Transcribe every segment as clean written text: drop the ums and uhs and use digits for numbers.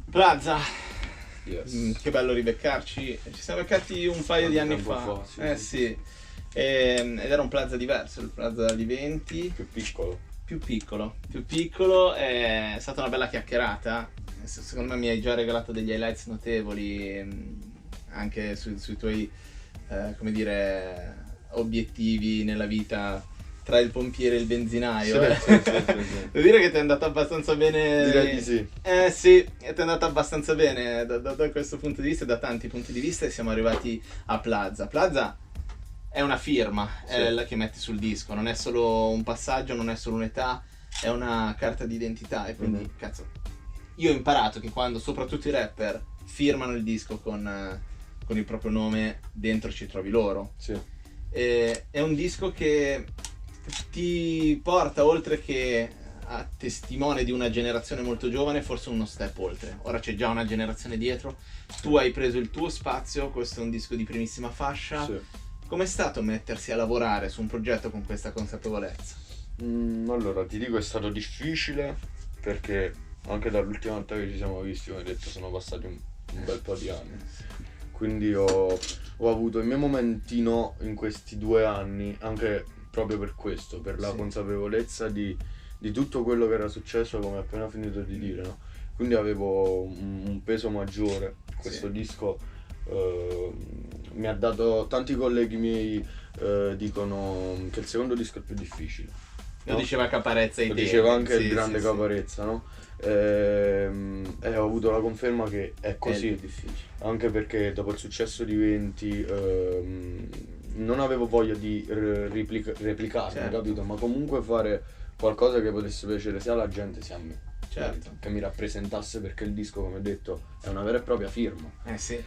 Plaza. Yes. Che bello ribeccarci. Ci siamo beccati un paio di anni fa. Sì. Ed era un Plaza diverso, il Plaza di 20. Più piccolo. Più piccolo, è stata una bella chiacchierata. Secondo me mi hai già regalato degli highlights notevoli anche sui tuoi, come dire, obiettivi nella vita tra il pompiere e il benzinaio. Sì. Devo dire che ti è andata abbastanza bene. Direi di sì. Sì, ti è andata abbastanza bene da questo punto di vista e da tanti punti di vista, e siamo arrivati a Plaza. Plaza è una firma, Sì. è la che metti sul disco, non è solo un passaggio, non è solo un'età, è una carta d'identità. E quindi, cazzo, io ho imparato che quando soprattutto i rapper firmano il disco con il proprio nome, dentro ci trovi loro. Sì. È un disco che ti porta, oltre che a testimone di una generazione molto giovane, forse uno step oltre. Ora c'è già una generazione dietro, tu hai preso il tuo spazio, questo è un disco di primissima fascia. Sì. Com'è stato mettersi a lavorare su un progetto con questa consapevolezza? Allora, ti dico, è stato difficile perché anche dall'ultima volta che ci siamo visti, come hai detto, sono passati un bel po' di anni. Quindi ho avuto il mio momentino in questi 2 anni, anche proprio per questo, per la consapevolezza di tutto quello che era successo, come ho appena finito di dire, no? Quindi avevo un peso maggiore. Questo disco mi ha dato, tanti colleghi miei dicono che il secondo disco è il più difficile. Lo diceva Caparezza ai Lo tempi. diceva anche il grande Caparezza, no? E ho avuto la conferma che è così. È difficile. Anche perché dopo il successo di 20 non avevo voglia di replicarmi, Certo. capito? Ma comunque fare qualcosa che potesse piacere sia alla gente sia a me. Certo. Che mi rappresentasse, perché il disco, come detto, è una vera e propria firma. Sì.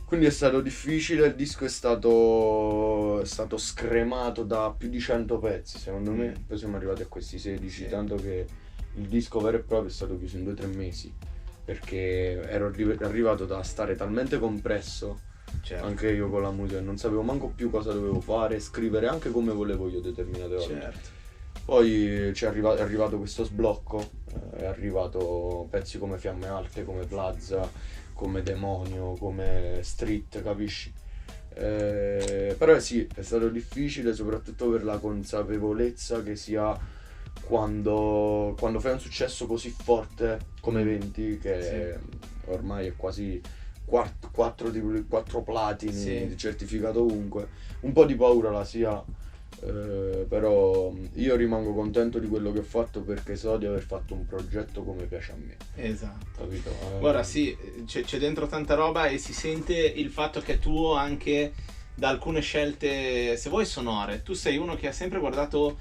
Quindi è stato difficile, il disco è stato scremato da più di 100 pezzi, secondo me. Poi siamo arrivati a questi 16, tanto che il disco vero e proprio è stato chiuso in 2 o 3 mesi, perché ero arrivato da stare talmente compresso, anche io con la musica, non sapevo manco più cosa dovevo fare, scrivere anche come volevo io determinate volte. Poi è arrivato questo sblocco, è arrivato pezzi come Fiamme Alte, come Plaza, come Demonio, come Street, capisci? Però sì, è stato difficile, soprattutto per la consapevolezza che si ha quando fai un successo così forte come 20, che ormai è quasi 4 platini certificato ovunque. Un po' di paura la si ha, però io rimango contento di quello che ho fatto, perché so di aver fatto un progetto come piace a me. Esatto. Capito? Guarda, sì, c'è dentro tanta roba, e si sente il fatto che è tuo anche da alcune scelte, se vuoi, sonore. Tu sei uno che ha sempre guardato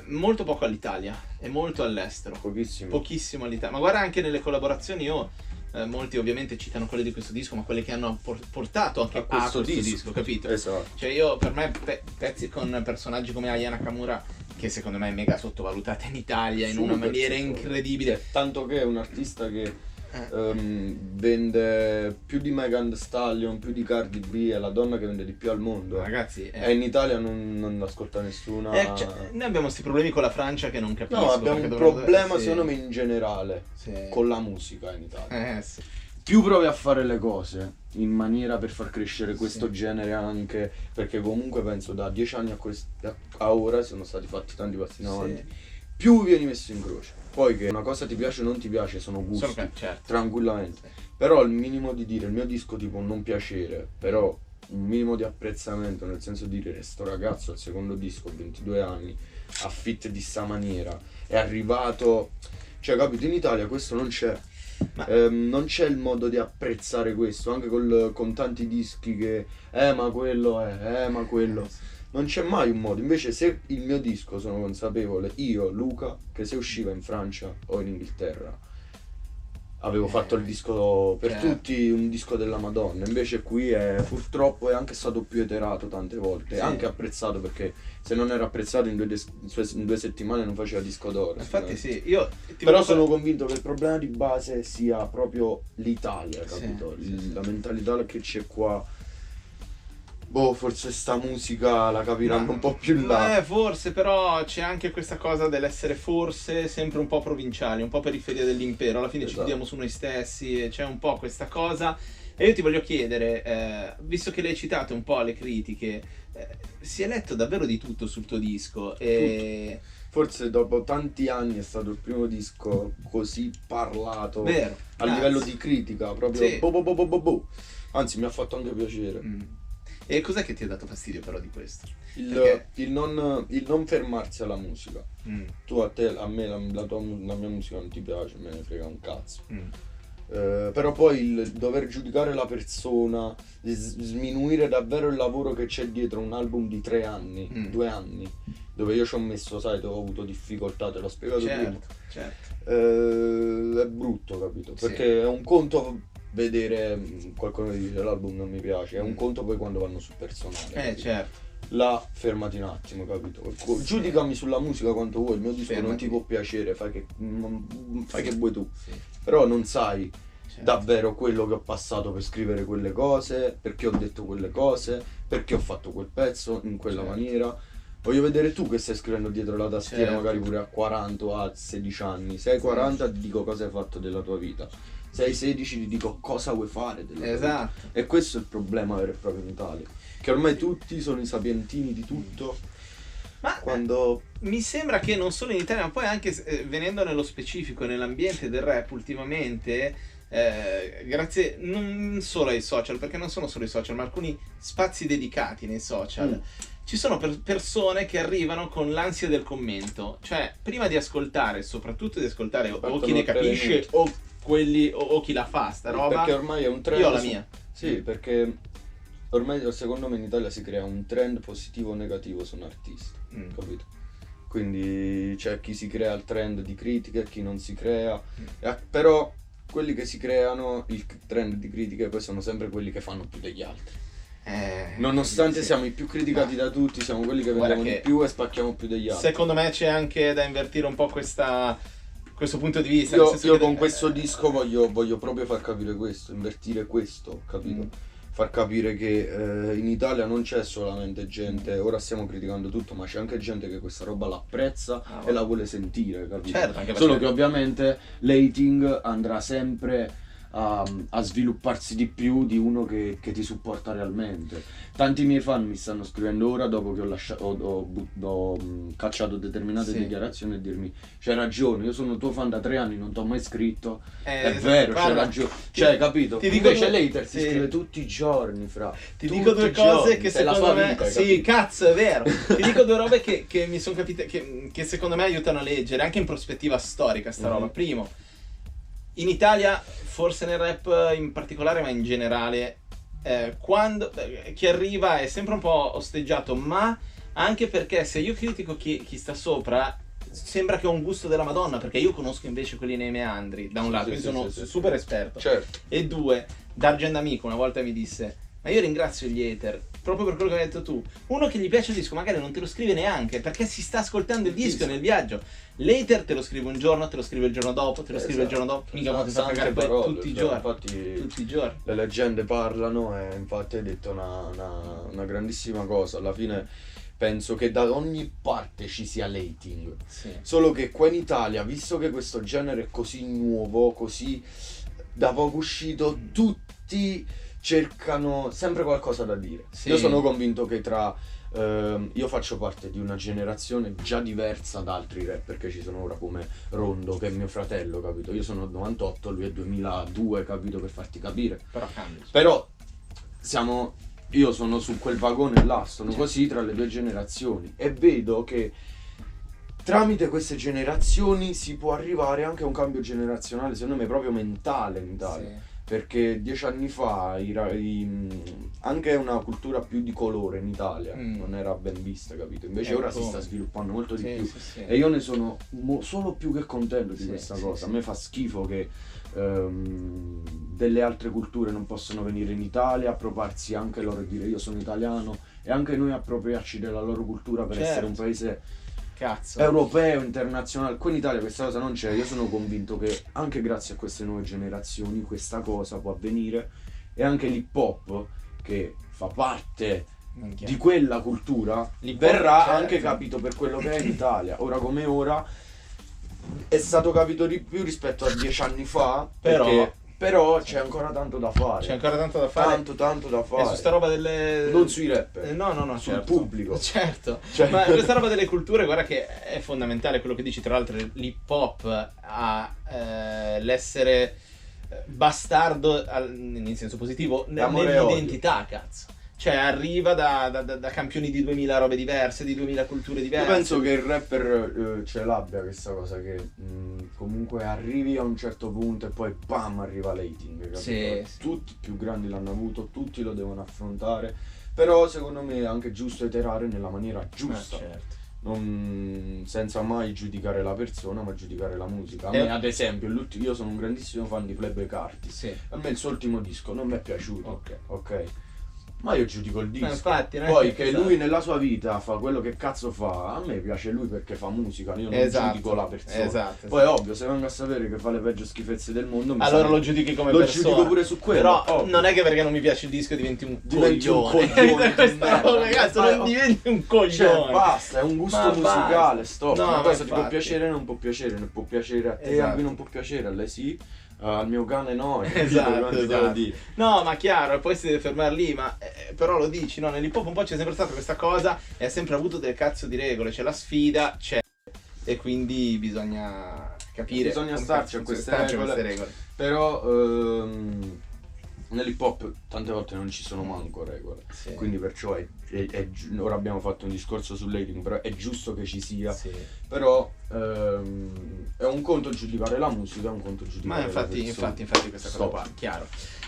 molto poco all'Italia e molto all'estero. Pochissimo all'Italia. Ma guarda, anche nelle collaborazioni molti ovviamente citano quelle di questo disco, ma quelle che hanno portato anche a questo disco, capito? Esatto. Cioè io, per me, pezzi con personaggi come Aya Nakamura, che secondo me è mega sottovalutata in Italia in una maniera incredibile. Tanto che è un artista che vende più di Megan Thee Stallion, più di Cardi B, è la donna che vende di più al mondo. Ragazzi, e in Italia non ascolta nessuna. Noi abbiamo questi problemi con la Francia che non capisco. No, abbiamo un problema secondo me in generale con la musica in Italia. Più provi a fare le cose in maniera per far crescere questo genere, anche perché comunque penso da 10 anni a ora sono stati fatti tanti passi in avanti, più vieni messo in croce. Poi che una cosa ti piace o non ti piace sono gusti, tranquillamente. Però il minimo di dire, il mio disco ti può non piacere, però un minimo di apprezzamento, nel senso di dire, sto ragazzo al secondo disco, 22 anni, a fit di sta maniera, è arrivato, cioè capito, in Italia questo non c'è. Non c'è il modo di apprezzare questo, anche con tanti dischi che ma quello è, ma quello. Non c'è mai un modo. Invece se il mio disco, sono consapevole, io, Luca, che se usciva in Francia o in Inghilterra avevo fatto il disco per tutti, un disco della Madonna. Invece qui purtroppo è anche stato più iterato tante volte, anche apprezzato, perché se non era apprezzato in 2 settimane non faceva disco d'oro. Infatti però sono convinto che il problema di base sia proprio l'Italia, capito? La mentalità che c'è qua forse sta musica la capiranno un po' più in là. Forse, però c'è anche questa cosa dell'essere forse sempre un po' provinciali, un po' periferia dell'impero. Alla fine ci chiudiamo su noi stessi, e c'è un po' questa cosa. E io ti voglio chiedere, visto che l'hai citato un po' alle critiche, si è letto davvero di tutto sul tuo disco. E... Forse dopo tanti anni è stato il primo disco così parlato. Vero, a livello di critica, proprio sì. Anzi, mi ha fatto anche piacere. E cos'è che ti ha dato fastidio però di questo? Il non fermarsi alla musica. Tu a me la mia musica non ti piace, me ne frega un cazzo. Però poi il dover giudicare la persona, sminuire davvero il lavoro che c'è dietro un album di 3 anni, 2 anni, dove io ci ho messo, sai, ho avuto difficoltà, te l'ho spiegato prima. Certo. È brutto, capito? Perché è un conto vedere qualcuno che dice l'album non mi piace, è un conto poi quando vanno sul personale. Certo. Là fermati un attimo, capito? Giudicami sulla musica quanto vuoi, il mio disco non ti può piacere, fai che vuoi tu. Però non sai davvero quello che ho passato per scrivere quelle cose, perché ho detto quelle cose, perché ho fatto quel pezzo in quella maniera. Voglio vedere tu che stai scrivendo dietro la tastiera, magari pure a 40 o a 16 anni. Se hai 40 ti dico cosa hai fatto della tua vita. Se hai 16 ti dico cosa vuoi fare della tua vita. E questo è il problema vero e proprio in Italia. Che ormai tutti sono i sapientini di tutto. Ma mi sembra che non solo in Italia, ma poi anche venendo nello specifico, nell'ambiente del rap ultimamente, grazie non solo ai social, perché non sono solo i social, ma alcuni spazi dedicati nei social, ci sono persone che arrivano con l'ansia del commento. Cioè, prima di ascoltare, soprattutto di ascoltare o chi ne capisce o quelli o chi la fa sta roba, perché ormai è un trend. Io ho la mia. Sì, perché ormai secondo me in Italia si crea un trend positivo o negativo su un artista, capito? Quindi c'è chi si crea il trend di critica e chi non si crea, però quelli che si creano il trend di critica poi sono sempre quelli che fanno più degli altri. Nonostante siamo i più criticati da tutti, siamo quelli che vendiamo di più e spacchiamo più degli altri. Secondo me c'è anche da invertire un po' questo punto di vista. Io con questo disco voglio proprio far capire questo, invertire questo, capito? Far capire che in Italia non c'è solamente gente, ora stiamo criticando tutto, ma c'è anche gente che questa roba l'apprezza e la vuole sentire, capito? Certo, solo che ovviamente l'hating andrà sempre a svilupparsi di più di uno che ti supporta realmente. Tanti miei fan mi stanno scrivendo ora dopo che ho cacciato determinate dichiarazioni e dirmi c'hai ragione, io sono tuo fan da 3 anni, non ti ho mai scritto, è vero, c'hai ragione, cioè capito? Invece l'hater ti scrive tutti i giorni, ti dico due cose che secondo me vita, sì, cazzo, è vero. Ti dico due robe che mi sono capite, che secondo me aiutano a leggere anche in prospettiva storica sta roba. Primo, in Italia, forse nel rap in particolare, ma in generale, quando chi arriva è sempre un po' osteggiato, ma anche perché se io critico chi sta sopra, sembra che ho un gusto della Madonna, perché io conosco invece quelli nei meandri, da un lato, quindi sono super esperto. Certo. E due, Dargen Amico una volta mi disse: ma io ringrazio gli hater proprio per quello che hai detto tu. Uno che gli piace il disco magari non te lo scrive neanche perché si sta ascoltando il disco nel viaggio. L'hater te lo scrive un giorno, te lo scrive il giorno dopo, te lo scrive il giorno dopo. Mica ti fa cagare tutti i giorni. Infatti, tutti i giorni. Le leggende parlano e infatti hai detto una grandissima cosa. Alla fine penso che da ogni parte ci sia l'hating. Solo che qua in Italia, visto che questo genere è così nuovo, così da poco uscito, tutti cercano sempre qualcosa da dire. Io sono convinto che io faccio parte di una generazione già diversa da altri rap, perché ci sono ora come Rondo, che è mio fratello, capito? Io sono 98, lui è 2002, capito? Per farti capire. Però cambia. Però io sono su quel vagone là, sono così tra le due generazioni e vedo che tramite queste generazioni si può arrivare anche a un cambio generazionale, secondo me proprio mentale in Italia. Perché 10 anni fa anche una cultura più di colore in Italia non era ben vista, capito? Invece ora si sta sviluppando molto di più e io ne sono solo più che contento di questa cosa. A me fa schifo che delle altre culture non possono venire in Italia, appropriarsi anche loro e dire io sono italiano, e anche noi appropriarci della loro cultura per essere un paese europeo, internazionale. Qui in Italia questa cosa non c'è. Io sono convinto che anche grazie a queste nuove generazioni questa cosa può avvenire, e anche l'hip hop, che fa parte di quella cultura verrà anche capito per quello che è in Italia. Ora come ora è stato capito di più rispetto a 10 anni fa, però c'è ancora tanto da fare. C'è ancora tanto da fare. Tanto da fare. E su sta roba delle... Non sui rapper. No, sul pubblico. Certo. Ma questa roba delle culture, guarda che è fondamentale quello che dici. Tra l'altro l'hip hop ha l'essere bastardo in senso positivo nell'identità, cazzo. Cioè arriva da campioni di 2000 robe diverse, di 2000 culture diverse. Io penso che il rapper ce l'abbia questa cosa, che comunque arrivi a un certo punto e poi bam arriva l'hating, capito? Sì. Tutti i più grandi l'hanno avuto, tutti lo devono affrontare, però secondo me è anche giusto iterare nella maniera giusta. Certo. Senza mai giudicare la persona, ma giudicare la musica. A me, ad esempio, io sono un grandissimo fan di Playboi Carti. Sì. A me il suo ultimo disco non mi è piaciuto. Ok. Ma io giudico il disco. Infatti, poi che lui nella sua vita fa quello che cazzo fa, a me piace lui perché fa musica, io non giudico la persona. Esatto. Poi ovvio, se vengo a sapere che fa le peggio schifezze del mondo, allora lo giudichi come persona. Lo giudico pure su quello. Però ovvio. Non è che perché non mi piace il disco diventi un coglione. Ragazzi, non diventi un coglione. Cioè, basta, è un gusto musicale, stop. No, una cosa ti può piacere, non può piacere, non può piacere a te, a me non può piacere, a lei sì. Al mio cane no, esatto. No, ma chiaro, poi si deve fermare lì, ma però lo dici, no? Nell'hip hop un po' c'è sempre stata questa cosa e ha sempre avuto delle cazzo di regole, c'è la sfida, e quindi bisogna capire. Bisogna starci a queste regole. Però nell'hip hop tante volte non ci sono manco regole, sì. Quindi perciò ora abbiamo fatto un discorso sull'hating, però è giusto che ci sia, sì. Però è un conto giudicare la musica, è un conto giudicare infatti questa cosa qua, chiaro.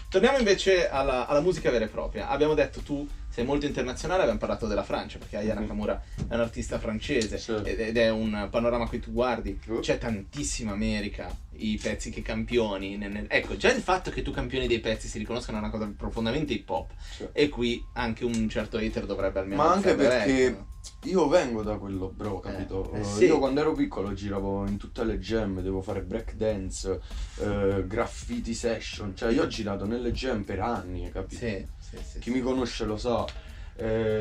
Torniamo invece alla musica vera e propria. Abbiamo detto tu sei molto internazionale, abbiamo parlato della Francia perché Aya Nakamura è un artista francese, sì. Ed è un panorama che tu guardi, c'è tantissima America, i pezzi che campioni, ecco, già il fatto che tu campioni dei pezzi si riconoscono è una cosa profondamente hip hop, sì. E qui anche un certo hater dovrebbe almeno... Ma anche perché io vengo da quello, bro, capito? Sì. Io quando ero piccolo giravo in tutte le jam, devo fare break dance, graffiti session, cioè io ho girato nelle jam per anni, capito? Sì. Chi mi conosce lo sa.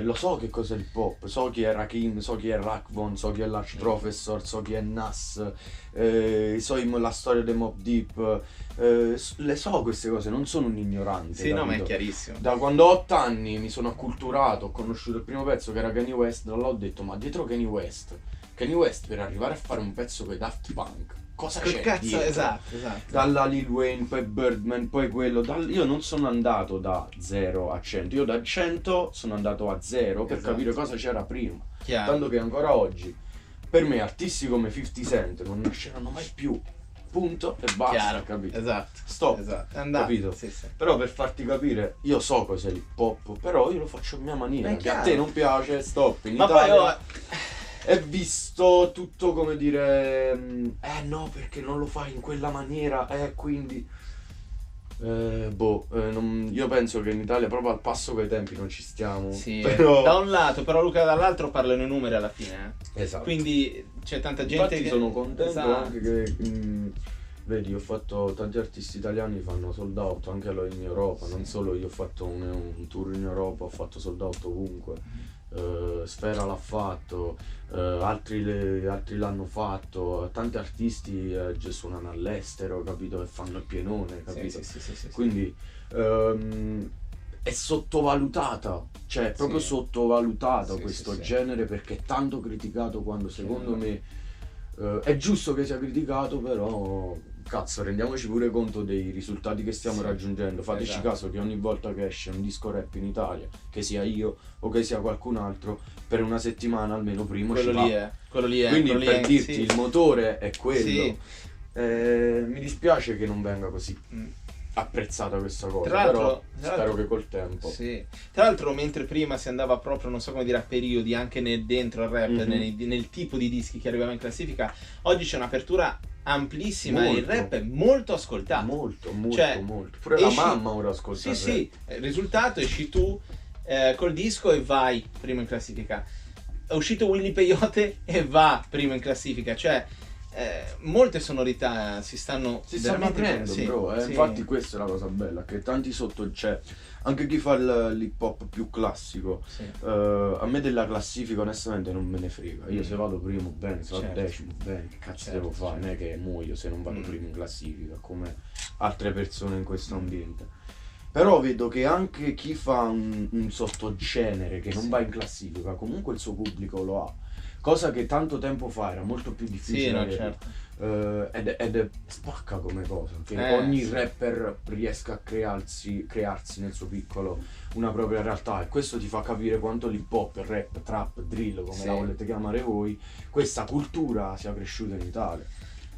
Lo so che cos'è il pop, so chi è Rakim, so chi è Rackvon, so chi è Large Professor, so chi è Nas, so la storia dei Mobb Deep, le so queste cose, non sono un ignorante. Sì, capito? No, ma è chiarissimo. Da quando ho 8 anni mi sono acculturato, ho conosciuto il primo pezzo che era Kanye West, da là ho detto ma dietro Kanye West per arrivare a fare un pezzo con i Daft Punk, cosa c'è cazzo dietro? Esatto. Dalla Lil Wayne, poi Birdman, poi quello. Io non sono andato da 0 a 100, io da 100 sono andato a 0 per capire cosa c'era prima. Chiaro. Tanto che ancora oggi, per me, artisti come 50 Cent non nasceranno mai più. Punto e basta. Chiaro. Capito? Esatto. Stop. Esatto. Capito? Sì. Però per farti capire, io so cos'è il pop, però io lo faccio a mia maniera. Che a chiaro. te non piace, stop. In ma Italia, poi è visto tutto come dire no perché non lo fai in quella maniera quindi io penso che in Italia proprio al passo coi tempi non ci stiamo, sì, però... da un lato, però Luca dall'altro parlano i numeri alla fine, Esatto. Quindi c'è tanta gente. Infatti sono contento, esatto. Anche che vedi, ho fatto tanti artisti italiani fanno sold out anche in Europa, sì. Non solo io ho fatto un tour in Europa, ho fatto sold out ovunque. Sfera l'ha fatto, altri l'hanno fatto, tanti artisti suonano all'estero, capito, e fanno il pienone, capito? Sì. Quindi è sottovalutata, cioè è proprio sottovalutato questo genere perché è tanto criticato, quando secondo me è giusto che sia criticato, però cazzo, rendiamoci pure conto dei risultati che stiamo raggiungendo. Fateci caso che ogni volta che esce un disco rap in Italia, che sia io o che sia qualcun altro, per una settimana almeno primo quello ci va. Quello lì è. Quindi quello per dirti il motore è quello. Sì. Mi dispiace che non venga così apprezzata questa cosa, però spero che col tempo. Sì. Tra l'altro, mentre prima si andava proprio, non so come dire, a periodi anche dentro il rap, nel tipo di dischi che arrivava in classifica, oggi c'è un'apertura amplissima, molto. E il rap è molto ascoltato. Molto. Pure la mamma ora ascolta. Sì. Il risultato, esci tu col disco e vai primo in classifica. È uscito Willy Peyote e va primo in classifica. Cioè molte sonorità si stanno aprendo, sì, bro. sì. Infatti questa è la cosa bella, che tanti sotto c'è. Anche chi fa l'hip hop più classico, sì. A me della classifica onestamente non me ne frega. Io se vado primo bene, se vado Certo. decimo bene, che cazzo Certo, devo fare? certo. Non è che muoio se non vado primo in classifica, come altre persone in questo ambiente. Però vedo che anche chi fa un sottogenere che non va in classifica, comunque il suo pubblico lo ha. Cosa che tanto tempo fa era molto più difficile. Sì, no, certo. Ed è spacca come cosa, che ogni rapper riesca a crearsi nel suo piccolo una propria realtà, e questo ti fa capire quanto l'hip hop, il rap, trap, drill, come la volete chiamare voi, questa cultura sia cresciuta in Italia.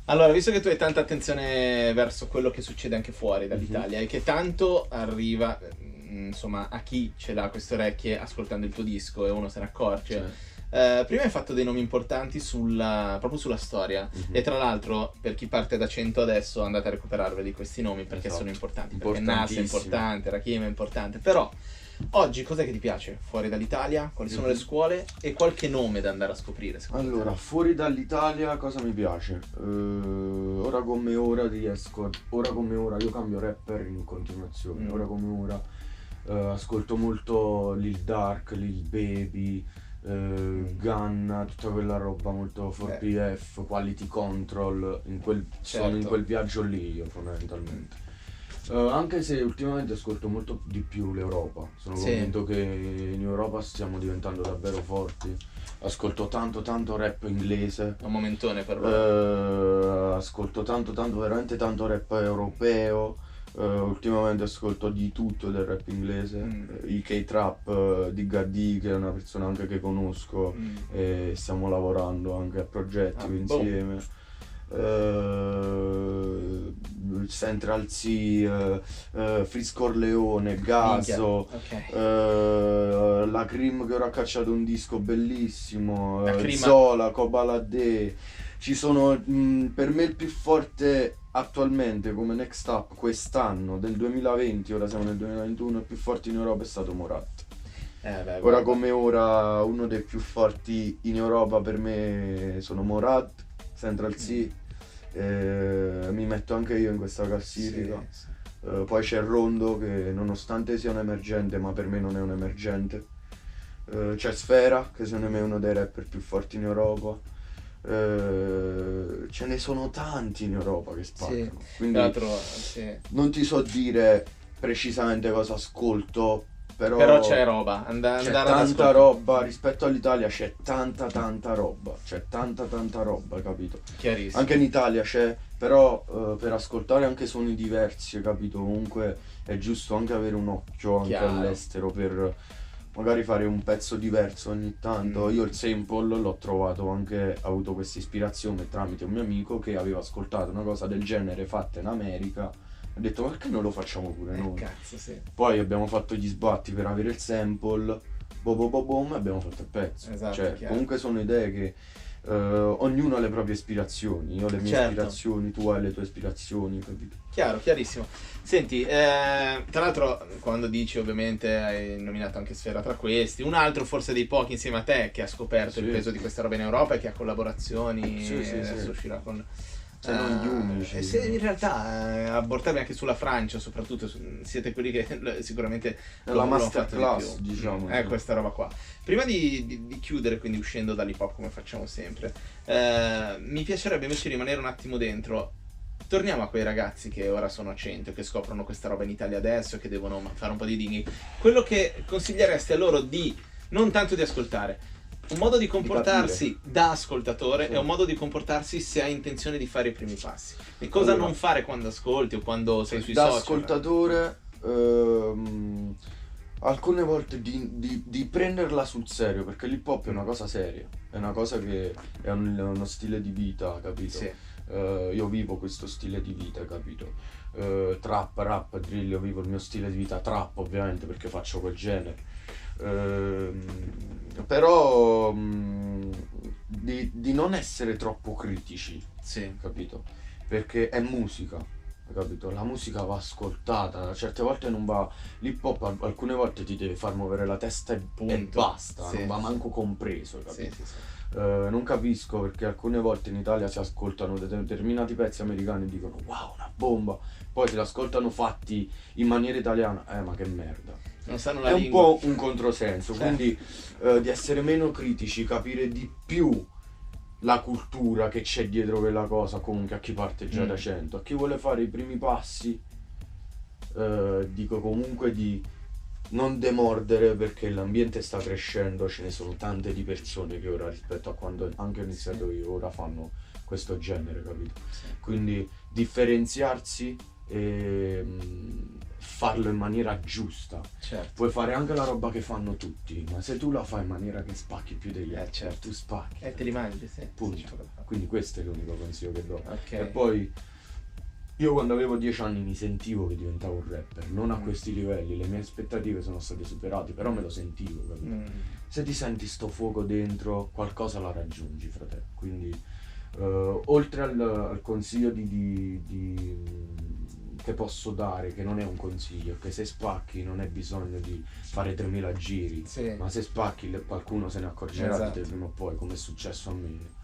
Allora, visto che tu hai tanta attenzione verso quello che succede anche fuori dall'Italia e che tanto arriva, insomma, a chi ce l'ha queste orecchie ascoltando il tuo disco e uno se ne accorge. Prima hai fatto dei nomi importanti proprio sulla storia, e tra l'altro per chi parte da 100 adesso andate a recuperarveli questi nomi perché sono importanti, perché Nas è importante, Rakim è importante, però oggi cos'è che ti piace fuori dall'Italia? Quali sono le scuole e qualche nome da andare a scoprire? Allora, fuori dall'Italia cosa mi piace? Ora come ora io cambio rapper in continuazione. Ora come ora ascolto molto Lil Durk, Lil Baby, Gunna, tutta quella roba molto 4PF, Quality Control, sono in quel viaggio lì io fondamentalmente. Anche se ultimamente ascolto molto di più l'Europa, sono convinto che in Europa stiamo diventando davvero forti. Ascolto tanto rap inglese. È un momentone per loro. Ascolto veramente tanto rap europeo. Ultimamente ascolto di tutto del rap inglese, i K-Trap di Gaddi, che è una persona anche che conosco, e stiamo lavorando anche a progetti insieme. Central C, Frisco Orleone, Gaso, la Cream che ora ha cacciato un disco bellissimo, Zola, Kobalade. Ci sono per me il più forte attualmente come next up quest'anno del 2020, ora siamo nel 2021, il più forte in Europa è stato Morat. Ora come ora uno dei più forti in Europa per me sono Morat, Central C, mi metto anche io in questa classifica. Poi c'è Rondo, che nonostante sia un emergente, ma per me non è un emergente. C'è Sfera, che secondo me è uno dei rapper più forti in Europa. Ce ne sono tanti in Europa che spaccano, quindi non ti so dire precisamente cosa ascolto, però c'è roba, c'è tanta roba rispetto all'Italia, c'è tanta roba, capito? Chiarissimo. Anche in Italia c'è, però per ascoltare anche suoni diversi, capito? Comunque è giusto anche avere un occhio anche all'estero per magari fare un pezzo diverso ogni tanto. Io il sample l'ho trovato anche, ho avuto questa ispirazione tramite un mio amico che aveva ascoltato una cosa del genere fatta in America. Ho detto, ma perché non lo facciamo pure noi? Cazzo, sì. Poi abbiamo fatto gli sbatti per avere il sample, e abbiamo fatto il pezzo. Esatto, comunque sono idee che ognuno ha le proprie ispirazioni. Io ho le mie ispirazioni, tu hai le tue ispirazioni, capito? Chiarissimo. Senti, tra l'altro quando dici, ovviamente hai nominato anche Sfera tra questi, un altro forse dei pochi insieme a te che ha scoperto il peso di questa roba in Europa e che ha collaborazioni, adesso uscirà con... Sono gli unici. Se in realtà abortarvi anche sulla Francia, soprattutto siete quelli che sicuramente la masterclass, diciamo. Questa roba qua. Prima di chiudere, quindi uscendo dall'hip hop come facciamo sempre, mi piacerebbe invece rimanere un attimo dentro. Torniamo a quei ragazzi che ora sono a 100, che scoprono questa roba in Italia adesso, che devono fare un po' di digging. Quello che consiglieresti a loro non tanto di ascoltare, un modo di comportarsi da ascoltatore e un modo di comportarsi se hai intenzione di fare i primi passi. E cosa non fare quando ascolti o quando sei sui social? Da ascoltatore, alcune volte di prenderla sul serio, perché l'hip hop è una cosa seria, è una cosa che è uno stile di vita, capito? Io vivo questo stile di vita, capito? Trap, rap, drill, io vivo il mio stile di vita trap, ovviamente, perché faccio quel genere. Però di non essere troppo critici, capito? Perché è musica, capito? La musica va ascoltata, certe volte non va, l'hip hop alcune volte ti deve far muovere la testa e basta, non va manco compreso, capito? Non capisco perché alcune volte in Italia si ascoltano determinati pezzi americani e dicono wow, una bomba, poi se li ascoltano fatti in maniera italiana, ma che merda. Non sanno la È lingua. un po' un controsenso, quindi di essere meno critici, capire di più la cultura che c'è dietro quella cosa, comunque a chi parte già da 100, a chi vuole fare i primi passi, dico comunque di non demordere, perché l'ambiente sta crescendo, ce ne sono tante di persone che ora, rispetto a quando anche ho iniziato io, ora fanno questo genere, capito? Quindi differenziarsi e farlo in maniera giusta. Puoi fare anche la roba che fanno tutti, ma se tu la fai in maniera che spacchi più degli altri, tu spacchi. E te li mangi, Punto. Quindi questo è l'unico consiglio che do. Okay. E poi io quando avevo 10 anni mi sentivo che diventavo un rapper, non a questi livelli, le mie aspettative sono state superate, però me lo sentivo, capito? Se ti senti sto fuoco dentro, qualcosa la raggiungi, fratello. Quindi oltre al consiglio che posso dare, che non è un consiglio, che se spacchi non è bisogno di fare 3000 giri, ma se spacchi qualcuno se ne accorgerà di te prima o poi, come è successo a me.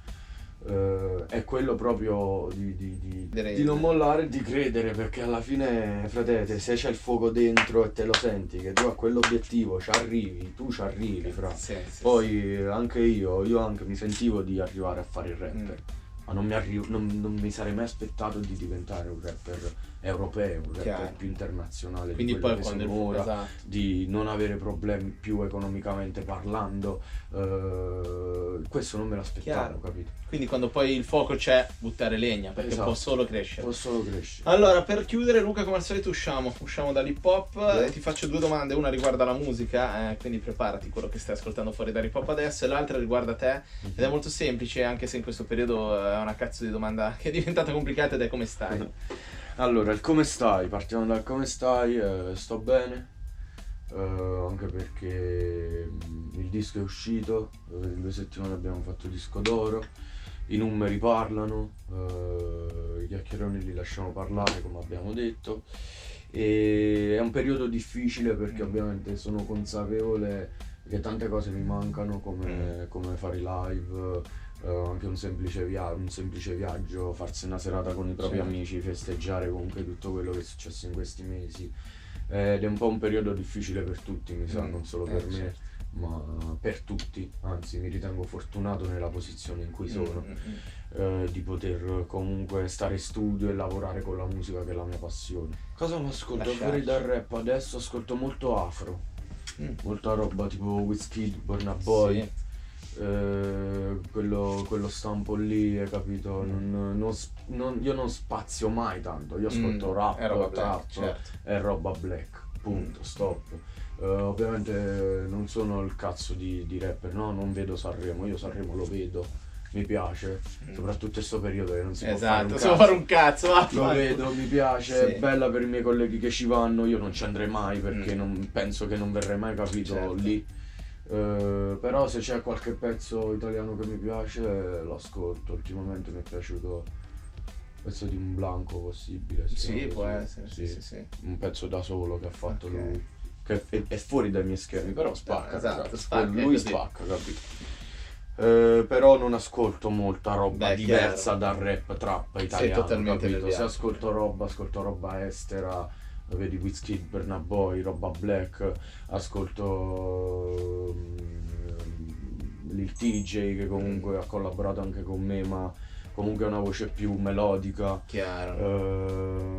È quello proprio di non mollare e di credere, perché alla fine, frate, se c'è il fuoco dentro e te lo senti che tu a quell'obiettivo ci arrivi, tu ci arrivi, fra. Poi anche io anche mi sentivo di arrivare a fare il rapper, ma non mi sarei mai aspettato di diventare un rapper europeo, un rapper più internazionale. Quindi di poi che quando sono ora, di non avere problemi più economicamente parlando, questo non me l'aspettavo, capito? Quindi quando poi il fuoco c'è, buttare legna, perché può solo crescere. Può solo crescere. Allora, per chiudere, Luca, come al solito usciamo dall'hip hop e ti faccio due domande. Una riguarda la musica, quindi preparati quello che stai ascoltando fuori dall'hip hop adesso, e l'altra riguarda te, ed è molto semplice, anche se in questo periodo è una cazzo di domanda che è diventata complicata, ed è: come stai? Allora, il come stai, partiamo dal come stai. Sto bene, anche perché il disco è uscito, in 2 settimane abbiamo fatto disco d'oro, i numeri parlano, i chiacchieroni li lasciamo parlare, come abbiamo detto, e è un periodo difficile perché ovviamente sono consapevole che tante cose mi mancano, come fare i live, anche un semplice viaggio, farsi una serata con i propri amici, festeggiare comunque tutto quello che è successo in questi mesi. Ed è un po' un periodo difficile per tutti, mi sa, non solo per me, ma per tutti. Anzi, mi ritengo fortunato nella posizione in cui sono, di poter comunque stare in studio e lavorare con la musica, che è la mia passione. Cosa mi ascolto fuori dal rap adesso? Ascolto molto afro, molta roba tipo Wizkid, Burna Boy, quello stampo lì, hai capito? Io non spazio mai tanto, io ascolto rap, trap e roba black, punto, stop. Ovviamente non sono il cazzo di rapper, no, non vedo Sanremo, io Sanremo lo vedo, mi piace, soprattutto in questo periodo che non si può fare un cazzo, lo vedo, mi piace, è bella per i miei colleghi che ci vanno, io non ci andrei mai perché non penso che non verrei mai capito lì. Però se c'è qualche pezzo italiano che mi piace lo ascolto. Ultimamente mi è piaciuto un pezzo di Un Blanco, Possibile, può essere, sì. Un pezzo da solo che ha fatto lui, che è fuori dai miei schemi, però spacca, lui spacca, capito? Però non ascolto molta roba diversa dal rap trap italiano, capito? Se ascolto roba estera, vedi Wizkid, Burna Boy, roba black, ascolto Lil TJ, che comunque ha collaborato anche con me, ma comunque ha una voce più melodica,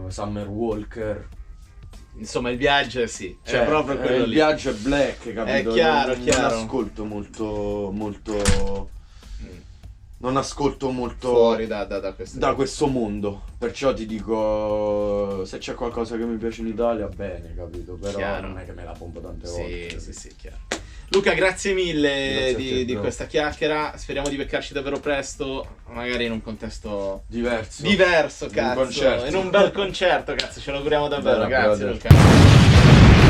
Summer Walker. Insomma, il viaggio è proprio quello il lì. Viaggio è black, capito? È chiaro. Non ascolto molto non ascolto molto fuori da questo mondo, perciò ti dico, se c'è qualcosa che mi piace in Italia, bene, capito? Però non è che me la pompo tante volte. Sì, chiaro. Luca, grazie mille di questa chiacchiera, speriamo di beccarci davvero presto, magari in un contesto diverso, cazzo, in un bel concerto, cazzo, ce lo auguriamo davvero. Grazie, Luca.